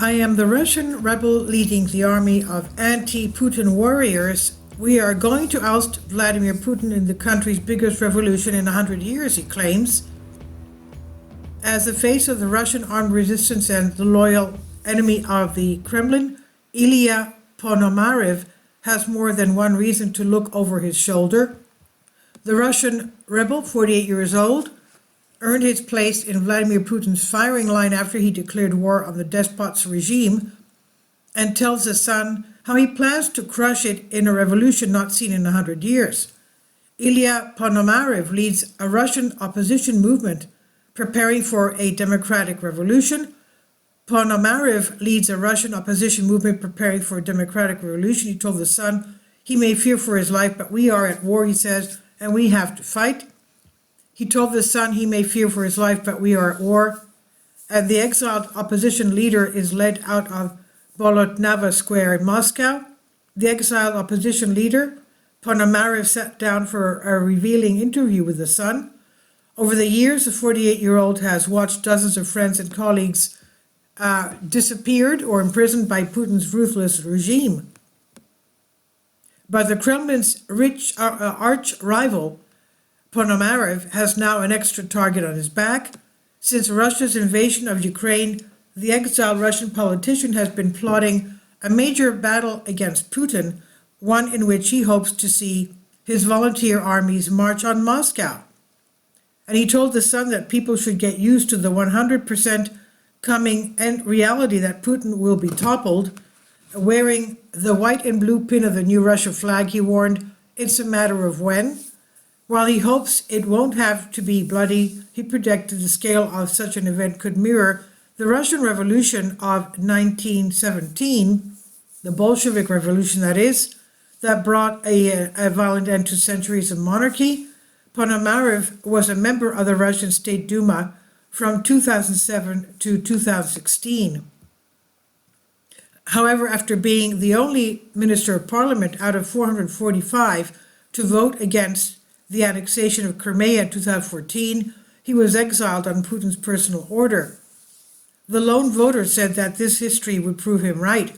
I am the Russian rebel leading the army of anti-Putin warriors. We are going to oust Vladimir Putin in the country's biggest revolution in 100 years, he claims. As the face of the Russian armed resistance and the loyal enemy of the Kremlin, Ilya Ponomarev has more than one reason to look over his shoulder. The Russian rebel, 48 years old, earned his place in Vladimir Putin's firing line after he declared war on the despot's regime, and tells his son how he plans to crush it in a revolution not seen in 100 years. Ilya Ponomarev leads a Russian opposition movement preparing for a democratic revolution. Ponomarev leads a Russian opposition movement preparing for a democratic revolution. He told the son he may fear for his life, but we are at war, he says, and we have to fight. He told the son he may fear for his life, but we are at war. And the exiled opposition leader is led out of Bolotnava Square in Moscow. The exiled opposition leader, Ponomarev, sat down for a revealing interview with the son. Over the years, the 48-year-old has watched dozens of friends and colleagues disappeared or imprisoned by Putin's ruthless regime. But the Kremlin's arch rival, Ponomarev, has now an extra target on his back. Since Russia's invasion of Ukraine, the exiled Russian politician has been plotting a major battle against Putin, one in which he hopes to see his volunteer armies march on Moscow. And he told the son that people should get used to the 100% coming and reality that Putin will be toppled. Wearing the white and blue pin of the new Russia flag, he warned, it's a matter of when. While he hopes it won't have to be bloody, he predicted the scale of such an event could mirror the Russian Revolution of 1917, the Bolshevik Revolution that is, that brought a violent end to centuries of monarchy. Ponomarev was a member of the Russian State Duma from 2007 to 2016. However, after being the only Minister of Parliament out of 445 to vote against the annexation of Crimea in 2014, he was exiled on Putin's personal order. The lone voter said that this history would prove him right.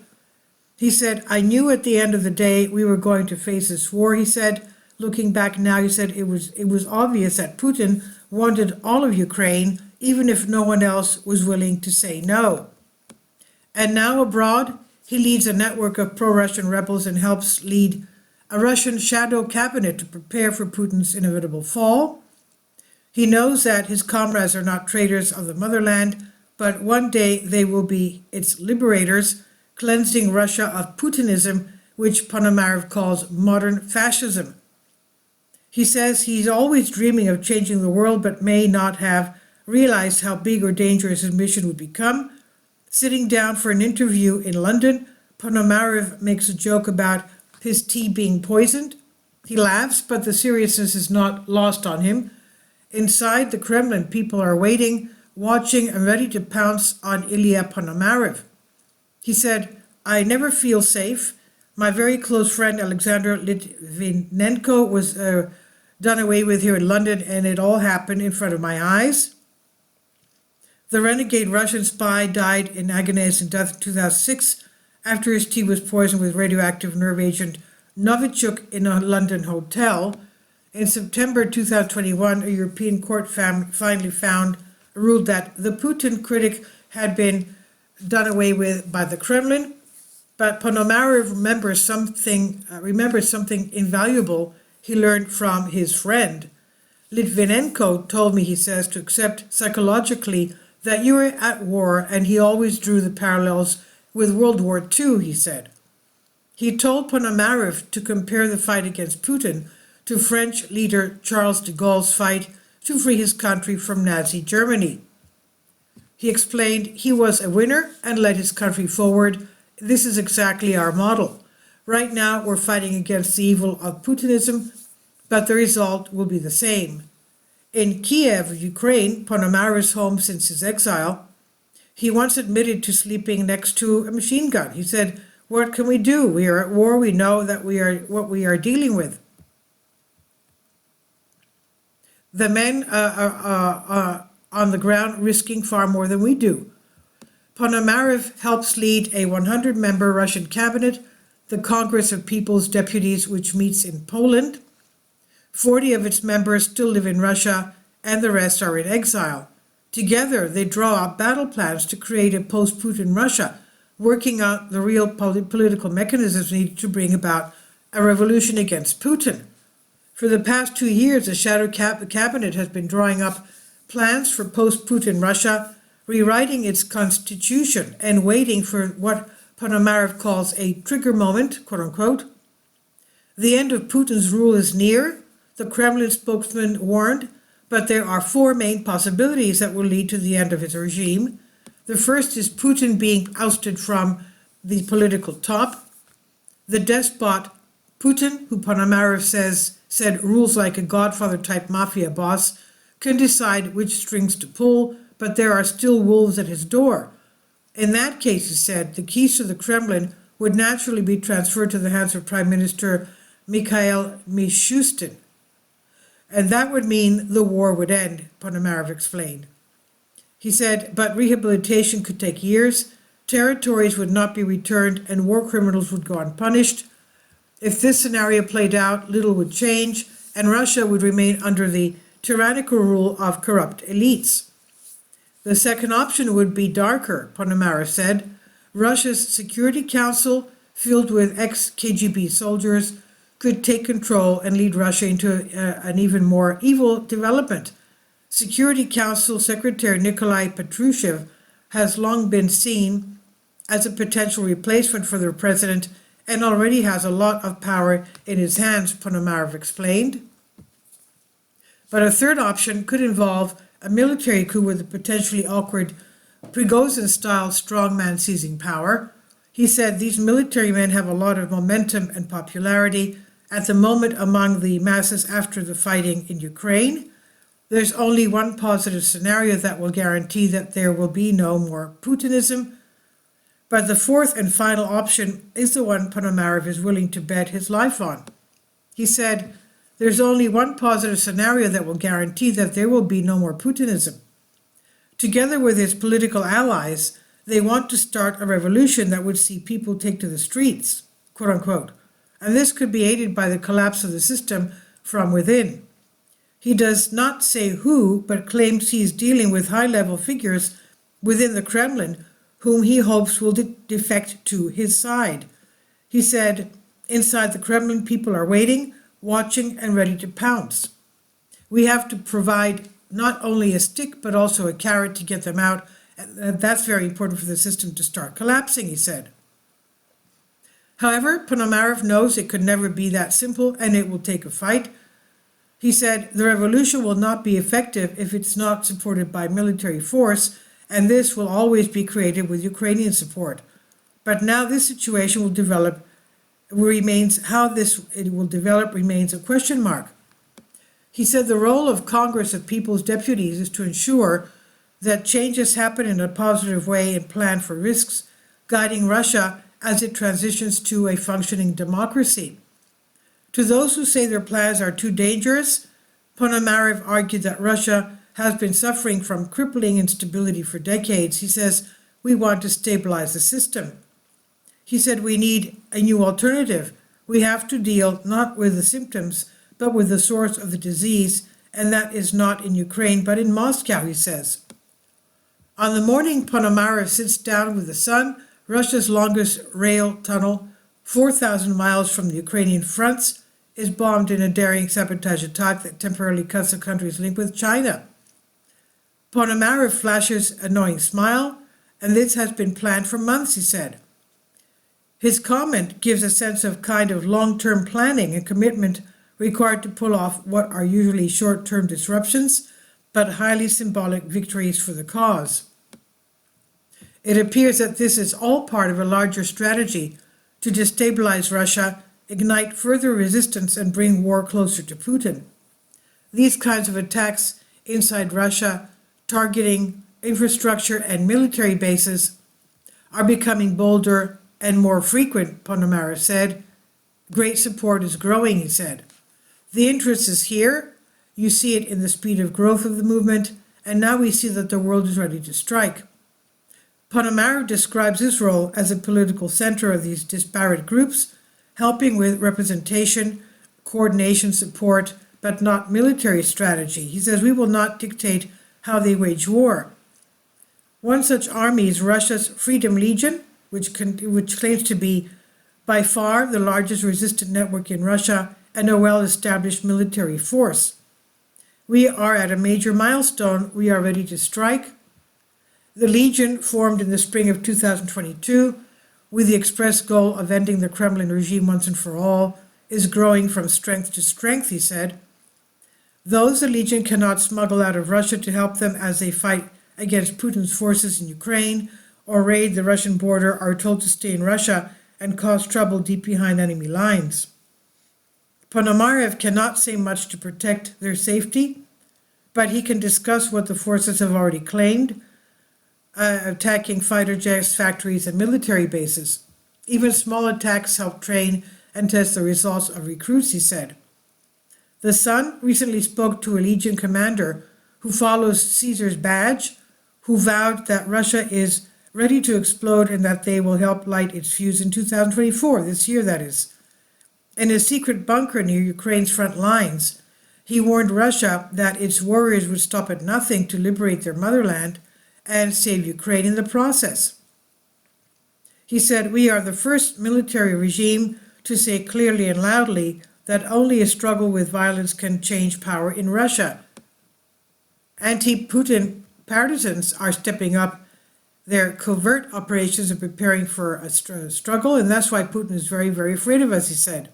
He said, I knew at the end of the day we were going to face this war, he said. Looking back now, he said it was obvious that Putin wanted all of Ukraine, even if no one else was willing to say no. And now abroad, he leads a network of pro-Russian rebels and helps lead a Russian shadow cabinet to prepare for Putin's inevitable fall. He knows that his comrades are not traitors of the motherland, but one day they will be its liberators, cleansing Russia of Putinism, which Ponomarev calls modern fascism. He says he's always dreaming of changing the world, but may not have realized how big or dangerous his mission would become. Sitting down for an interview in London, Ponomarev makes a joke about his tea being poisoned. He laughs, but the seriousness is not lost on him. Inside the Kremlin, people are waiting, watching, and ready to pounce on Ilya Ponomarev. He said, I never feel safe. My very close friend Alexander Litvinenko was done away with here in London, and it all happened in front of my eyes. The renegade Russian spy died in agonizing death in 2006 after his tea was poisoned with radioactive nerve agent Novichok in a London hotel. In September 2021, a European court finally ruled that the Putin critic had been done away with by the Kremlin. But Ponomarev remembers something invaluable he learned from his friend. Litvinenko told me, he says, to accept psychologically that you were at war, and he always drew the parallels with World War II, he said. He told Ponomarev to compare the fight against Putin to French leader Charles de Gaulle's fight to free his country from Nazi Germany. He explained he was a winner and led his country forward. This is exactly our model. Right now, we're fighting against the evil of Putinism, but the result will be the same. In Kiev, Ukraine, Ponomarev's home since his exile, he once admitted to sleeping next to a machine gun. He said, what can we do? We are at war. We know that what we are dealing with. The men are on the ground risking far more than we do. Ponomarev helps lead a 100-member Russian cabinet, the Congress of People's Deputies, which meets in Poland. 40 of its members still live in Russia, and the rest are in exile. Together, they draw up battle plans to create a post-Putin Russia, working out the real political mechanisms needed to bring about a revolution against Putin. For the past 2 years, the shadow cabinet has been drawing up plans for post-Putin Russia, rewriting its constitution and waiting for what Ponomarev calls a trigger moment, quote-unquote. The end of Putin's rule is near, the Kremlin spokesman warned, but there are 4 main possibilities that will lead to the end of his regime. The first is Putin being ousted from the political top. The despot Putin, who Ponomarev said rules like a Godfather-type mafia boss, can decide which strings to pull, but there are still wolves at his door. In that case, he said, the keys to the Kremlin would naturally be transferred to the hands of Prime Minister Mikhail Mishustin. And that would mean the war would end, Ponomarev explained. He said, but rehabilitation could take years, territories would not be returned, and war criminals would go unpunished. If this scenario played out, little would change, and Russia would remain under the tyrannical rule of corrupt elites. The second option would be darker, Ponomarev said. Russia's Security Council, filled with ex-KGB soldiers, could take control and lead Russia into an even more evil development. Security Council Secretary Nikolai Patrushev has long been seen as a potential replacement for the president and already has a lot of power in his hands, Ponomarev explained. But a third option could involve a military coup with a potentially awkward Prigozhin-style strongman seizing power. He said these military men have a lot of momentum and popularity at the moment among the masses after the fighting in Ukraine. There's only one positive scenario that will guarantee that there will be no more Putinism. But the fourth and final option is the one Ponomarev is willing to bet his life on. He said, there's only one positive scenario that will guarantee that there will be no more Putinism. Together with his political allies, they want to start a revolution that would see people take to the streets, quote unquote. And this could be aided by the collapse of the system from within. He does not say who, but claims he is dealing with high-level figures within the Kremlin whom he hopes will defect to his side. He said, inside the Kremlin, people are waiting, watching, and ready to pounce. We have to provide not only a stick, but also a carrot to get them out. And that's very important for the system to start collapsing, he said. However, Ponomarev knows it could never be that simple, and it will take a fight. He said, the revolution will not be effective if it's not supported by military force, and this will always be created with Ukrainian support. But now this situation will develop, how it will develop remains a question mark. He said the role of Congress of People's Deputies is to ensure that changes happen in a positive way and plan for risks, guiding Russia as it transitions to a functioning democracy. To those who say their plans are too dangerous, Ponomarev argued that Russia has been suffering from crippling instability for decades. He says, we want to stabilize the system. He said, we need a new alternative. We have to deal not with the symptoms, but with the source of the disease, and that is not in Ukraine, but in Moscow, he says. On the morning Ponomarev sits down with the sun, Russia's longest rail tunnel, 4,000 miles from the Ukrainian fronts, is bombed in a daring sabotage attack that temporarily cuts the country's link with China. Ponomarev flashes an annoying smile, and this has been planned for months, he said. His comment gives a sense of kind of long-term planning and commitment required to pull off what are usually short-term disruptions, but highly symbolic victories for the cause. It appears that this is all part of a larger strategy to destabilize Russia, ignite further resistance, and bring war closer to Putin. These kinds of attacks inside Russia, targeting infrastructure and military bases, are becoming bolder and more frequent, Ponomarev said. Great support is growing, he said. The interest is here. You see it in the speed of growth of the movement, and now we see that the world is ready to strike. Ponomarev describes his role as a political center of these disparate groups, helping with representation, coordination, support, but not military strategy. He says, we will not dictate how they wage war. One such army is Russia's Freedom Legion, which claims to be by far the largest resistant network in Russia and a well-established military force. We are at a major milestone. We are ready to strike. The Legion, formed in the spring of 2022 with the express goal of ending the Kremlin regime once and for all, is growing from strength to strength, he said. Those the Legion cannot smuggle out of Russia to help them as they fight against Putin's forces in Ukraine or raid the Russian border are told to stay in Russia and cause trouble deep behind enemy lines. Ponomarev cannot say much to protect their safety, but he can discuss what the forces have already claimed, attacking fighter jets, factories, and military bases. Even small attacks help train and test the results of recruits, he said. The Sun recently spoke to a Legion commander who follows Caesar's badge, who vowed that Russia is ready to explode and that they will help light its fuse in 2024, this year that is. In a secret bunker near Ukraine's front lines, he warned Russia that its warriors would stop at nothing to liberate their motherland and save Ukraine in the process. He said, we are the first military regime to say clearly and loudly that only a struggle with violence can change power in Russia. Anti-Putin partisans are stepping up their covert operations and preparing for a struggle, and that's why Putin is very, very afraid of us, he said.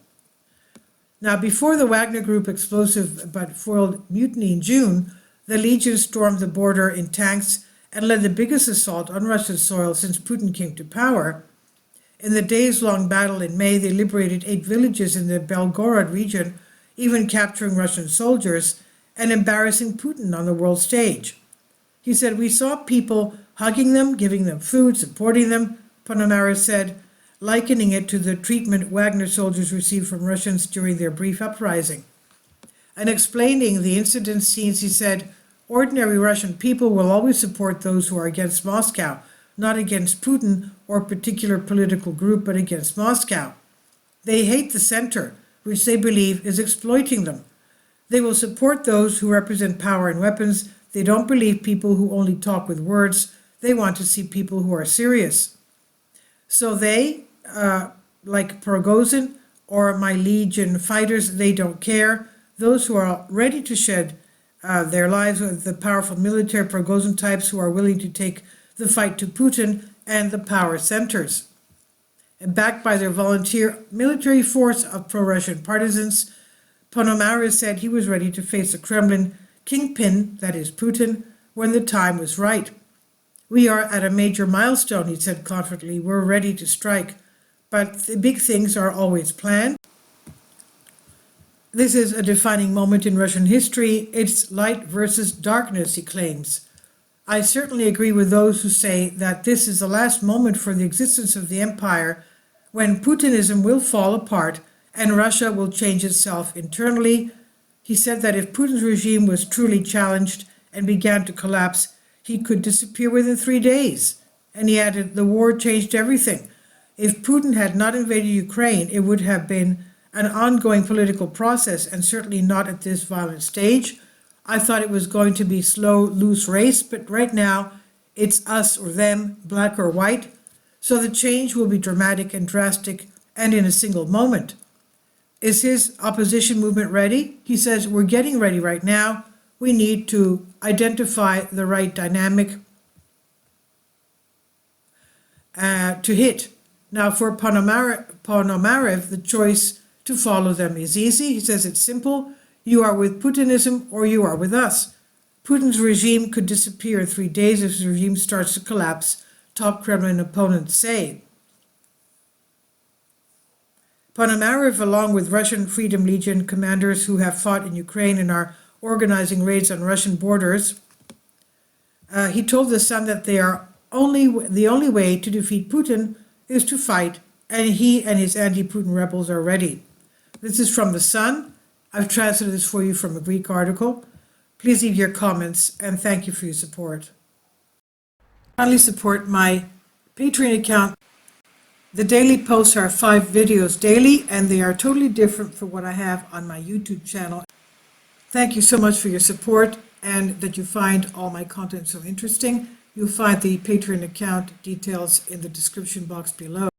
Now, before the Wagner Group explosive but foiled mutiny in June, the Legion stormed the border in tanks and led the biggest assault on Russian soil since Putin came to power. In the days-long battle in May, they liberated 8 villages in the Belgorod region, even capturing Russian soldiers and embarrassing Putin on the world stage. He said, we saw people hugging them, giving them food, supporting them, Ponomarev said, likening it to the treatment Wagner soldiers received from Russians during their brief uprising. And explaining the incident scenes, he said, ordinary Russian people will always support those who are against Moscow, not against Putin or a particular political group, but against Moscow. They hate the center, which they believe is exploiting them. They will support those who represent power and weapons. They don't believe people who only talk with words. They want to see people who are serious. So they, like Prigozhin or my Legion fighters, they don't care. Those who are ready to shed their lives with the powerful military Prigozhin types who are willing to take the fight to Putin and the power centers. And backed by their volunteer military force of pro-Russian partisans, Ponomarev said he was ready to face the Kremlin kingpin, that is Putin, when the time was right. We are at a major milestone, he said confidently. We're ready to strike, but the big things are always planned. This is a defining moment in Russian history. It's light versus darkness, he claims. I certainly agree with those who say that this is the last moment for the existence of the empire when Putinism will fall apart and Russia will change itself internally. He said that if Putin's regime was truly challenged and began to collapse, he could disappear within 3 days. And he added, the war changed everything. If Putin had not invaded Ukraine, it would have been an ongoing political process and certainly not at this violent stage. I thought it was going to be a slow, loose race, but right now it's us or them, black or white. So the change will be dramatic and drastic and in a single moment. Is his opposition movement ready? He says, we're getting ready right now. We need to identify the right dynamic to hit. Now for Ponomarev, the choice to follow them is easy. He says it's simple. You are with Putinism or you are with us. Putin's regime could disappear in 3 days if his regime starts to collapse, top Kremlin opponents say. Ponomarev, along with Russian Freedom Legion commanders who have fought in Ukraine and are organizing raids on Russian borders, he told the Sun that the only way to defeat Putin is to fight, and he and his anti-Putin rebels are ready. This is from the Sun. I've translated this for you from a Greek article. Please leave your comments, and thank you for your support. Kindly support my Patreon account. The daily posts are 5 videos daily, and they are totally different from what I have on my YouTube channel. Thank you so much for your support and that you find all my content so interesting. You'll find the Patreon account details in the description box below.